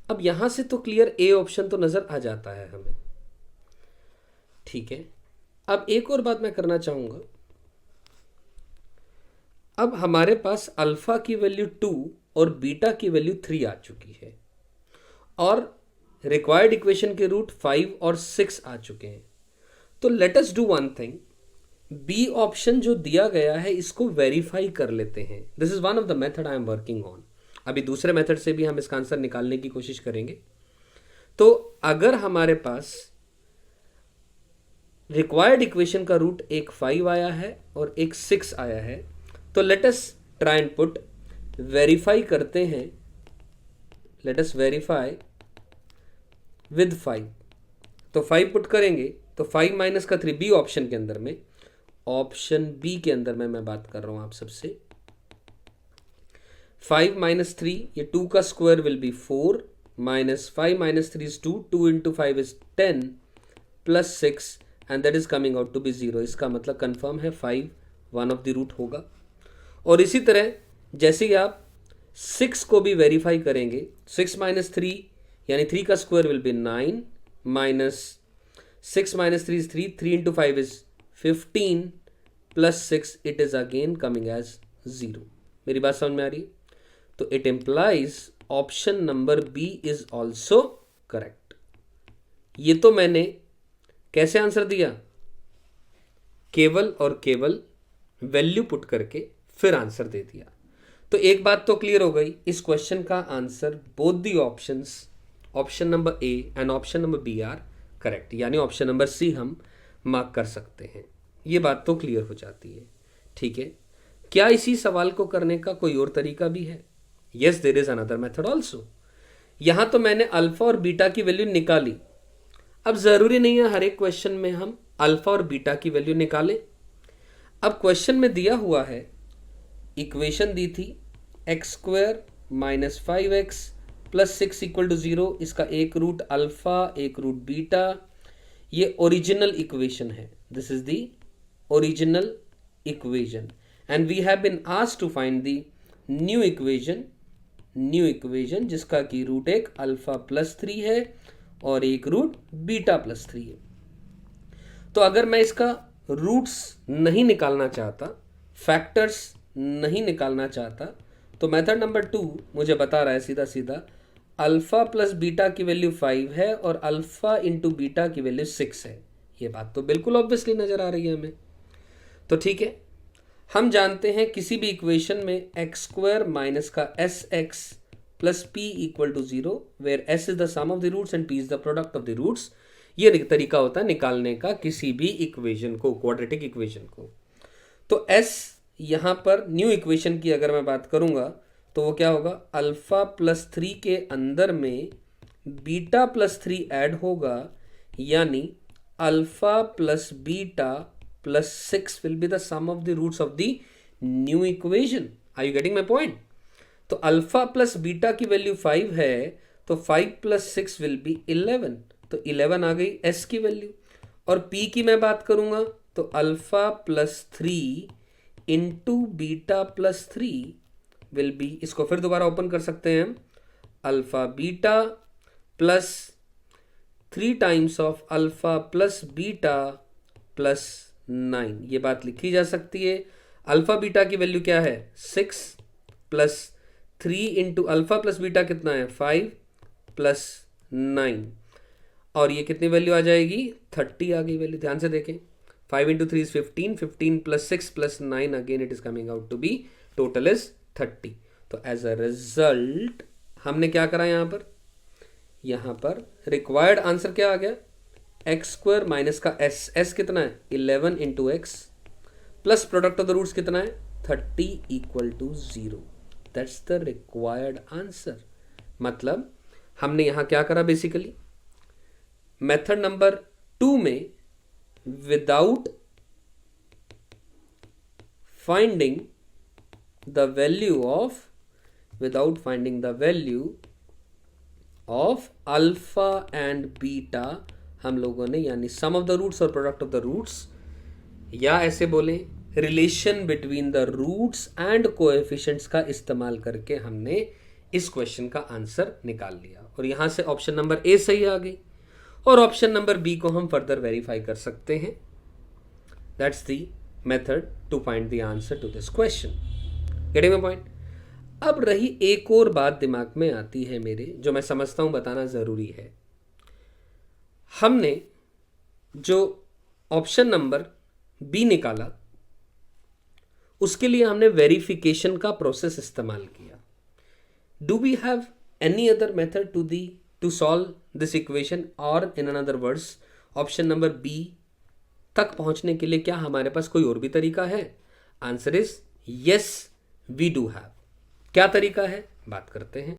अब यहां से तो क्लियर ए ऑप्शन तो नजर आ जाता है हमें, ठीक है। अब एक और बात मैं करना चाहूंगा, अब हमारे पास अल्फा की वैल्यू 2 और बीटा की वैल्यू 3 आ चुकी है और रिक्वायर्ड इक्वेशन के रूट 5 और 6 आ चुके हैं। तो let us do one thing, B option जो दिया गया है इसको वेरीफाई कर लेते हैं। This is one of the method I am working on. अभी दूसरे मेथड से भी हम इसका आंसर निकालने की कोशिश करेंगे। तो अगर हमारे पास रिक्वायर्ड इक्वेशन का रूट एक 5 आया है और एक 6 आया है, तो let us try and put, verify करते हैं, लेट अस वेरीफाई विद 5। तो 5 पुट करेंगे तो 5 माइनस का 3 बी ऑप्शन के अंदर में, ऑप्शन बी के अंदर में मैं बात कर रहा हूं आप सबसे। 5 माइनस 3, ये 2 का square will be 4 minus 5 minus 3 is 2, 2 into 5 is 10 plus 6 and that is coming out to be 0। इसका मतलब कंफर्म है 5 वन ऑफ द रूट होगा। और इसी तरह जैसे ही आप 6 को भी वेरीफाई करेंगे, 6 माइनस 3 यानी 3 का square will be 9 minus 6 minus 3 is 3, 3 into 5 is 15 plus 6, it is again coming as 0। मेरी बात समझ में आ रही है? तो it implies option number B is also correct. ये तो मैंने कैसे आंसर दिया, केवल और केवल वैल्यू पुट करके फिर आंसर दे दिया। तो एक बात तो क्लियर हो गई, इस क्वेश्चन का answer both the options, option number A and option number B are correct, यानी ऑप्शन नंबर सी हम मार्क कर सकते हैं। ये बात तो क्लियर हो जाती है, ठीक है। क्या इसी सवाल को करने का कोई और तरीका भी है? Yes, there is another method also. यहां तो मैंने अल्फा और बीटा की वैल्यू निकाली। अब जरूरी नहीं है हर एक क्वेश्चन में हम अल्फा और बीटा की वैल्यू निकालें। अब क्वेश्चन में दिया हुआ है, इक्वेशन दी थी X square minus 5x plus 6 equal to 0, इसका एक रूट अल्फा एक रूट बीटा, ये ओरिजिनल इक्वेशन है। This is the original equation and we have been asked to find the new equation जिसका की रूट एक अल्फा प्लस 3 है और एक रूट बीटा प्लस 3 है। तो अगर मैं इसका रूट्स नहीं निकालना चाहता, फैक्टर्स नहीं निकालना चाहता, तो मेथड नंबर 2 मुझे बता रहा है सीधा सीधा अल्फा प्लस बीटा की वैल्यू 5 है और अल्फा इंटू बीटा की वैल्यू 6 है। ये बात तो बिल्कुल ऑब्वियसली नजर आ रही है हमें। तो ठीक है, हम जानते हैं किसी भी इक्वेशन में एक्स स्क्वायर माइनस का S X plus P equal to 0 where S is the sum of the roots and P is the product of the roots. ये तरीका होता है निकालने का किसी भी इक्वेशन को, क्वाड्रेटिक इक्वेशन को। तो एस यहां पर न्यू इक्वेशन की अगर मैं बात करूंगा तो वो क्या होगा, अल्फा प्लस 3 के अंदर में बीटा प्लस 3 ऐड होगा, यानी alpha plus beta plus 6 will be the sum of the roots of the new equation. Are you getting my point? तो अल्फा प्लस बीटा की वैल्यू 5 है तो 5 प्लस 6 विल बी 11, तो 11 आ गई एस की value. और पी की मैं बात करूंगा तो alpha plus 3 into beta plus 3 will be, इसको फिर दोबारा ओपन कर सकते हैं हम, alpha beta plus 3 times of alpha plus beta plus 9। ये बात लिखी जा सकती है। अल्फा बीटा की वैल्यू क्या है 6 plus 3 into alpha plus beta कितना है 5 प्लस 9, और ये कितनी वैल्यू आ जाएगी 30 आ गई वैल्यू। ध्यान से देखें, 5 into 3 is 15, 15 plus 6 plus 9 again it is coming out to be total is 30। तो एज अ रिजल्ट हमने क्या करा यहां पर रिक्वायर्ड आंसर क्या आ गया, एक्स स्क्वायर माइनस का एस, एस कितना है 11 into X plus product of the roots कितना है 30 equal to 0। That's the required answer. मतलब हमने यहां क्या करा, बेसिकली मेथड नंबर 2 में without finding the value of alpha and beta हम लोगों ने, यानी सम ऑफ द रूट्स और प्रोडक्ट ऑफ द रूट्स, या ऐसे बोले relation between the roots and coefficients का इस्तेमाल करके हमने इस क्वेश्चन का आंसर निकाल लिया और यहां से ऑप्शन नंबर ए सही आ गई और ऑप्शन नंबर बी को हम फर्दर वेरीफाई कर सकते हैं. That's the method to find the answer to this question. Getting my point. अब रही एक और बात दिमाग में आती है मेरे, जो मैं समझता हूं बताना जरूरी है. हमने जो ऑप्शन नंबर बी निकाला उसके लिए हमने वेरिफिकेशन का प्रोसेस इस्तेमाल किया. Do we have any other method to solve this equation, और in another words option number B तक पहुंचने के लिए क्या हमारे पास कोई और भी तरीका है? Answer is yes, we do have. क्या तरीका है बात करते हैं.